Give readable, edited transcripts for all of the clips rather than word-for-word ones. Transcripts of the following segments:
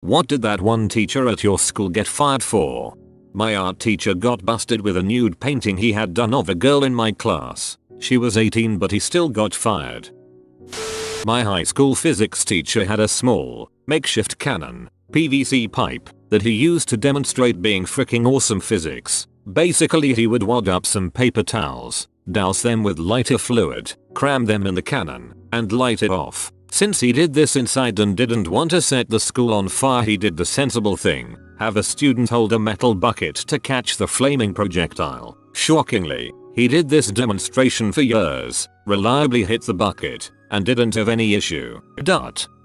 What did that one teacher at your school get fired for? My art teacher got busted with a nude painting he had done of a girl in my class. She was 18 but he still got fired. My high school physics teacher had a small, makeshift cannon, PVC pipe, that he used to demonstrate being freaking awesome physics. Basically he would wad up some paper towels, douse them with lighter fluid, cram them in the cannon, and light it off. Since he did this inside and didn't want to set the school on fire, he did the sensible thing, have a student hold a metal bucket to catch the flaming projectile. Shockingly, he did this demonstration for years, reliably hit the bucket, and didn't have any issue.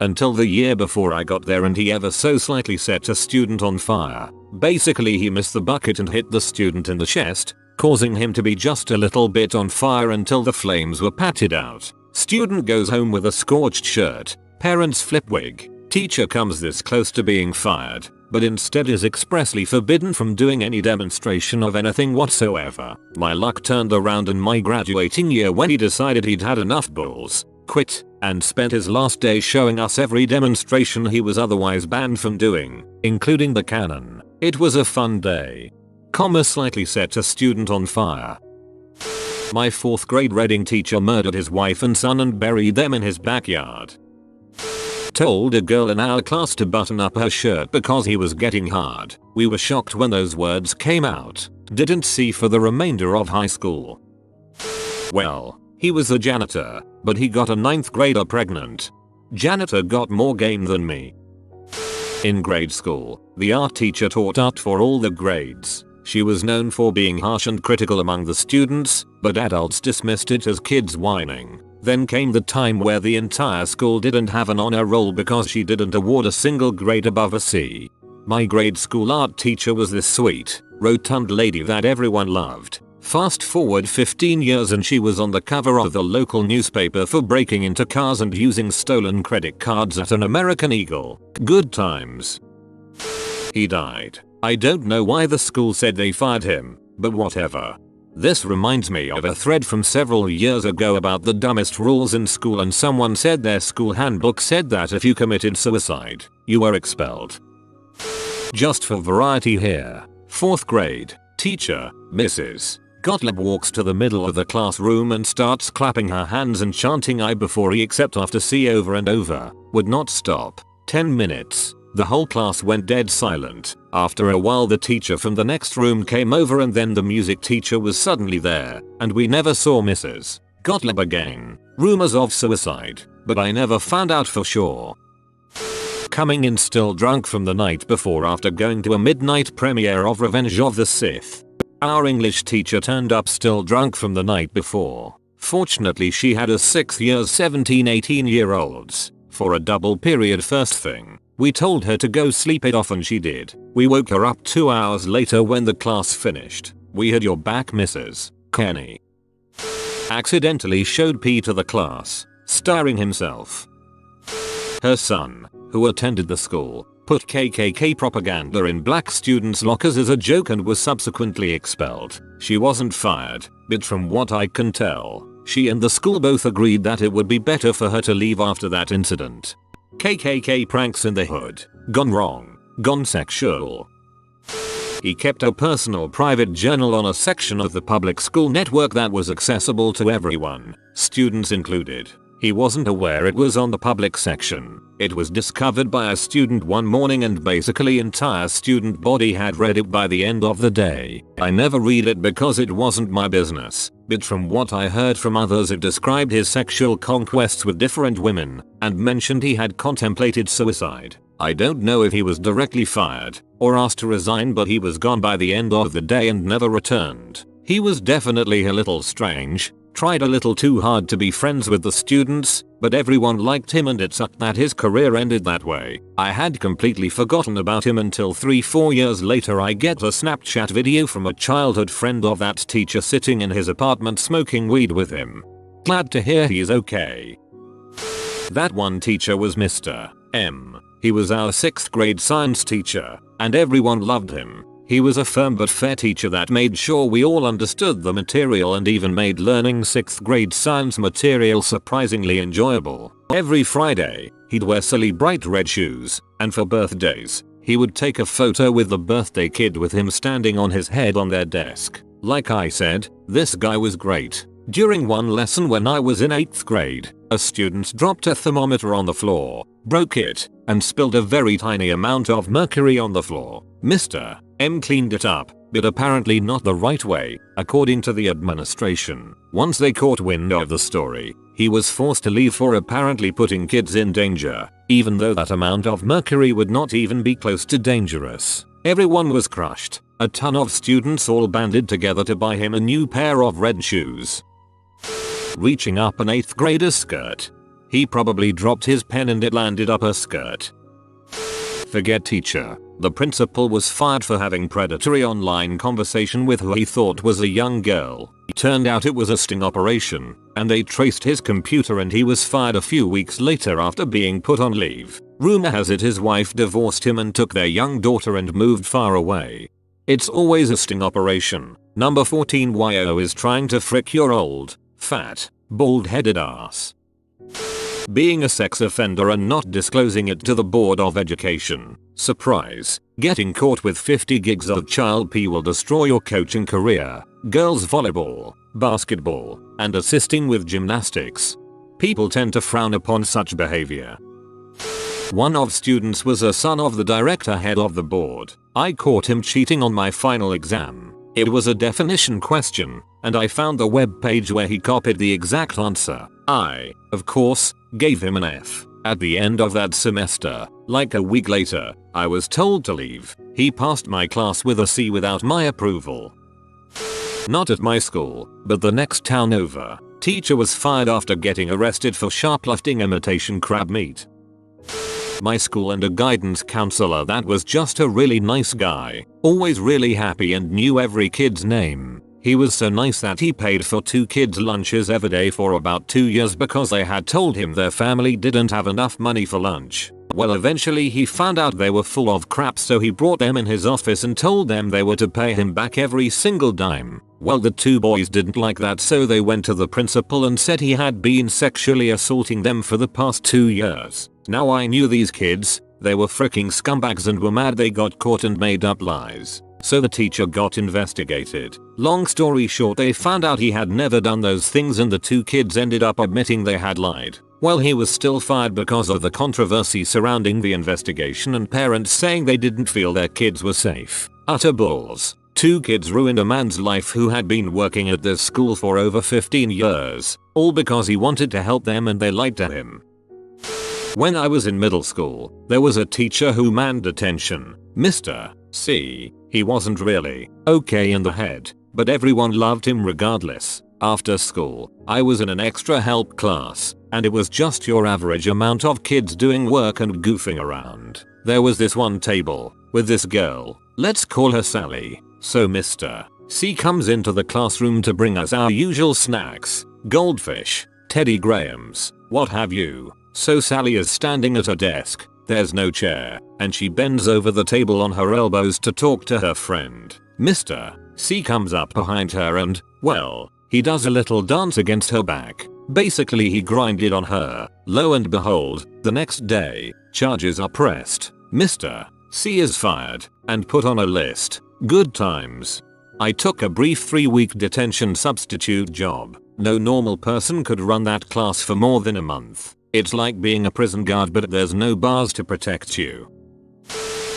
Until the year before I got there and he ever so slightly set a student on fire. Basically he missed the bucket and hit the student in the chest, causing him to be just a little bit on fire until the flames were patted out. Student goes home with a scorched shirt, parents flip wig, teacher comes this close to being fired, but instead is expressly forbidden from doing any demonstration of anything whatsoever. My luck turned around in my graduating year when he decided he'd had enough balls, quit, and spent his last day showing us every demonstration he was otherwise banned from doing, including the cannon. It was a fun day. Slightly set a student on fire. My 4th grade Reading teacher murdered his wife and son and buried them in his backyard. Told a girl in our class to button up her shirt because he was getting hard. We were shocked when those words came out. Didn't see for the remainder of high school. Well, he was a janitor, but he got a 9th grader pregnant. Janitor got more game than me. In grade school, the art teacher taught art for all the grades. She was known for being harsh and critical among the students, but adults dismissed it as kids whining. Then came the time where the entire school didn't have an honor roll because she didn't award a single grade above a C. My grade school art teacher was this sweet, rotund lady that everyone loved. Fast forward 15 years and she was on the cover of the local newspaper for breaking into cars and using stolen credit cards at an American Eagle. Good times. He died. I don't know why the school said they fired him, but whatever. This reminds me of a thread from several years ago about the dumbest rules in school, and someone said their school handbook said that if you committed suicide, you were expelled. Just for variety here. 4th grade, teacher, Mrs. Gottlieb walks to the middle of the classroom and starts clapping her hands and chanting I before E except after C over and over. Would not stop. 10 minutes. The whole class went dead silent. After a while the teacher from the next room came over and then the music teacher was suddenly there, and we never saw Mrs. Gottlieb again. Rumors of suicide, but I never found out for sure. Coming in still drunk from the night before after going to a midnight premiere of Revenge of the Sith. Our English teacher turned up still drunk from the night before. Fortunately she had us 6 years 17-18-year-olds. For a double period first thing, we told her to go sleep it off and she did. We woke her up 2 hours later when the class finished. We had your back, Mrs. Kenny. Accidentally showed P to the class, starring himself. Her son, who attended the school, put KKK propaganda in black students' lockers as a joke and was subsequently expelled. She wasn't fired, but from what I can tell, she and the school both agreed that it would be better for her to leave after that incident. KKK pranks in the hood. Gone wrong. Gone sexual. He kept a personal private journal on a section of the public school network that was accessible to everyone, students included. He wasn't aware it was on the public section. It was discovered by a student one morning and basically entire student body had read it by the end of the day. I never read it because it wasn't my business, but from what I heard from others it described his sexual conquests with different women, and mentioned he had contemplated suicide. I don't know if he was directly fired, or asked to resign, but he was gone by the end of the day and never returned. He was definitely a little strange. Tried a little too hard to be friends with the students, but everyone liked him and it sucked that his career ended that way. I had completely forgotten about him until 3-4 years later I get a Snapchat video from a childhood friend of that teacher sitting in his apartment smoking weed with him. Glad to hear he's okay. That one teacher was Mr. M. He was our 6th grade science teacher, and everyone loved him. He was a firm but fair teacher that made sure we all understood the material and even made learning 6th grade science material surprisingly enjoyable. Every Friday, He'd wear silly bright red shoes, and for birthdays, he would take a photo with the birthday kid with him standing on his head on their desk. Like I said, this guy was great. During one lesson when I was in 8th grade, a student dropped a thermometer on the floor, broke it, and spilled a very tiny amount of mercury on the floor. Mr. M cleaned it up, but apparently not the right way, according to the administration. Once they caught wind of the story, he was forced to leave for apparently putting kids in danger, even though that amount of mercury would not even be close to dangerous. Everyone was crushed. A ton of students all banded together to buy him a new pair of red shoes. Reaching up an 8th grader's skirt. He probably dropped his pen and it landed up her skirt. Forget teacher. The principal was fired for having predatory online conversation with who he thought was a young girl. Turned out it was a sting operation, and they traced his computer and he was fired a few weeks later after being put on leave. Rumor has it his wife divorced him and took their young daughter and moved far away. It's always a sting operation. Number 14 YO is trying to frick your old, fat, bald-headed ass. Being a sex offender and not disclosing it to the Board of Education. Surprise. Getting caught with 50 gigs of child pee will destroy your coaching career. Girls volleyball, basketball, and assisting with gymnastics. People tend to frown upon such behavior. One of students was a son of the director head of the board. I caught him cheating on my final exam. It was a definition question, and I found the web page where he copied the exact answer. I, of course, gave him an F. At the end of that semester, like a week later, I was told to leave. He passed my class with a C without my approval. Not at my school, but the next town over. Teacher was fired after getting arrested for shoplifting imitation crab meat. My school and a guidance counselor that was just a really nice guy, always really happy and knew every kid's name. He was so nice that he paid for 2 kids' lunches every day for about 2 years because they had told him their family didn't have enough money for lunch. Well, eventually he found out they were full of crap, so he brought them in his office and told them they were to pay him back every single dime. Well, the 2 boys didn't like that, so they went to the principal and said he had been sexually assaulting them for the past 2 years. Now I knew these kids, they were freaking scumbags and were mad they got caught and made up lies. So the teacher got investigated. Long story short, they found out he had never done those things and the 2 kids ended up admitting they had lied. Well, he was still fired because of the controversy surrounding the investigation and parents saying they didn't feel their kids were safe. Utter balls. 2 kids ruined a man's life who had been working at this school for over 15 years, all because he wanted to help them and they lied to him. When I was in middle school, there was a teacher who manned detention, Mr. C. He wasn't really okay in the head, but everyone loved him regardless. After school, I was in an extra help class, and it was just your average amount of kids doing work and goofing around. There was this one table, with this girl, let's call her Sally. So Mr. C comes into the classroom to bring us our usual snacks, goldfish, Teddy Grahams, what have you. So Sally is standing at her desk, there's no chair, and she bends over the table on her elbows to talk to her friend. Mr. C comes up behind her and, well, he does a little dance against her back. Basically he grinded on her. Lo and behold, the next day, charges are pressed. Mr. C is fired and put on a list. Good times. I took a brief 3-week detention substitute job. No normal person could run that class for more than a month. It's like being a prison guard, but there's no bars to protect you.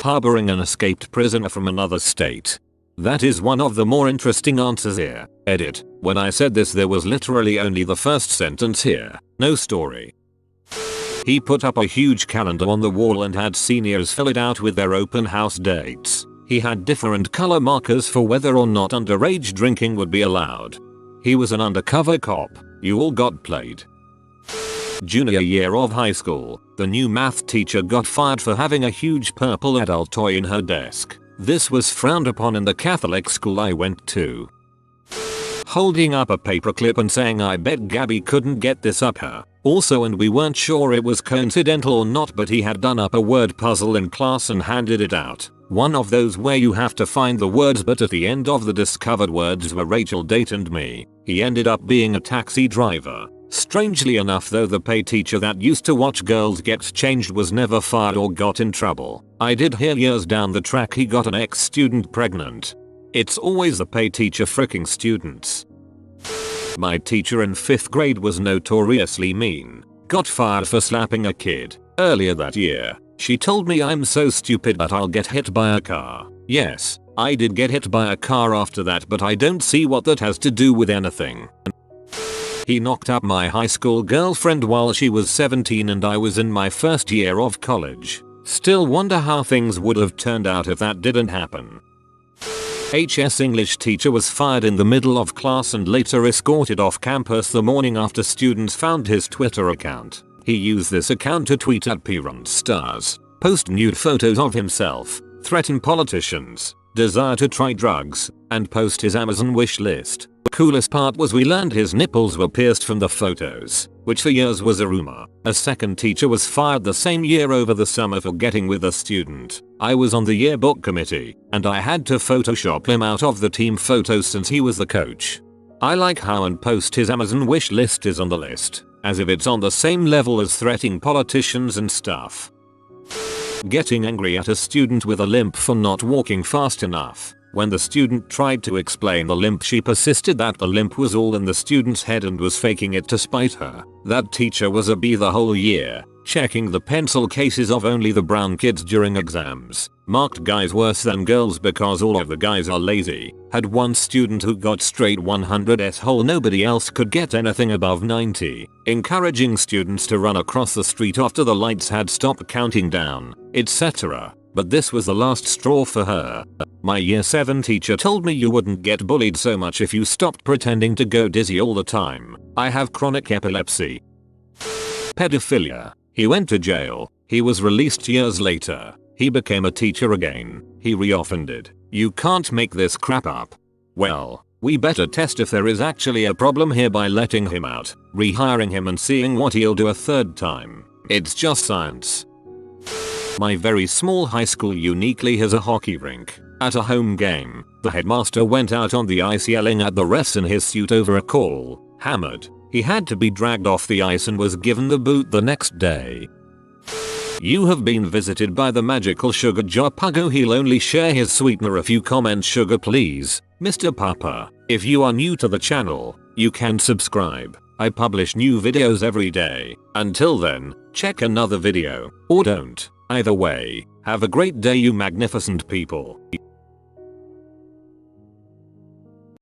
Harboring an escaped prisoner from another state. That is one of the more interesting answers here. Edit. When I said this there was literally only the first sentence here. No story. He put up a huge calendar on the wall and had seniors fill it out with their open house dates. He had different color markers for whether or not underage drinking would be allowed. He was an undercover cop. You all got played. Junior year of high school, the new math teacher got fired for having a huge purple adult toy in her desk. This was frowned upon in the Catholic school I went to. Holding up a paperclip and saying I bet Gabby couldn't get this up her. Also, and we weren't sure it was coincidental or not, but he had done up a word puzzle in class and handed it out. One of those where you have to find the words, but at the end of the discovered words were Rachel, date and me. He ended up being a taxi driver. Strangely enough though, the PE teacher that used to watch girls get changed was never fired or got in trouble. I did hear years down the track he got an ex-student pregnant. It's always the PE teacher fricking students. My teacher in 5th grade was notoriously mean. Got fired for slapping a kid. Earlier that year, she told me I'm so stupid that I'll get hit by a car. Yes, I did get hit by a car after that, but I don't see what that has to do with anything. He knocked up my high school girlfriend while she was 17 and I was in my first year of college. Still wonder how things would have turned out if that didn't happen. HS English teacher was fired in the middle of class and later escorted off campus the morning after students found his Twitter account. He used this account to tweet at parent stars, post nude photos of himself, threaten politicians, desire to try drugs, and post his Amazon wish list. The coolest part was we learned his nipples were pierced from the photos, which for years was a rumor. A second teacher was fired the same year over the summer for getting with a student. I was on the yearbook committee, and I had to Photoshop him out of the team photos since he was the coach. I like how and post his Amazon wish list is on the list, as if it's on the same level as threatening politicians and stuff. Getting angry at a student with a limp for not walking fast enough. When the student tried to explain the limp, she persisted that the limp was all in the student's head and was faking it to spite her. That teacher was a B the whole year, checking the pencil cases of only the brown kids during exams. Marked guys worse than girls because all of the guys are lazy. Had one student who got straight 100s whole, nobody else could get anything above 90. Encouraging students to run across the street after the lights had stopped counting down, etc. But this was the last straw for her. My year 7 teacher told me you wouldn't get bullied so much if you stopped pretending to go dizzy all the time. I have chronic epilepsy. Pedophilia. He went to jail. He was released years later. He became a teacher again. He reoffended. You can't make this crap up. Well, we better test if there is actually a problem here by letting him out, rehiring him and seeing what he'll do a third time. It's just science. My very small high school uniquely has a hockey rink. At a home game, the headmaster went out on the ice yelling at the refs in his suit over a call. Hammered, he had to be dragged off the ice and was given the boot the next day. You have been visited by the magical sugar jar Puggo. He'll only share his sweetener if you comment sugar please, Mr. Papa. If you are new to the channel, you can subscribe. I publish new videos every day. Until then, check another video, or don't. Either way, have a great day you magnificent people.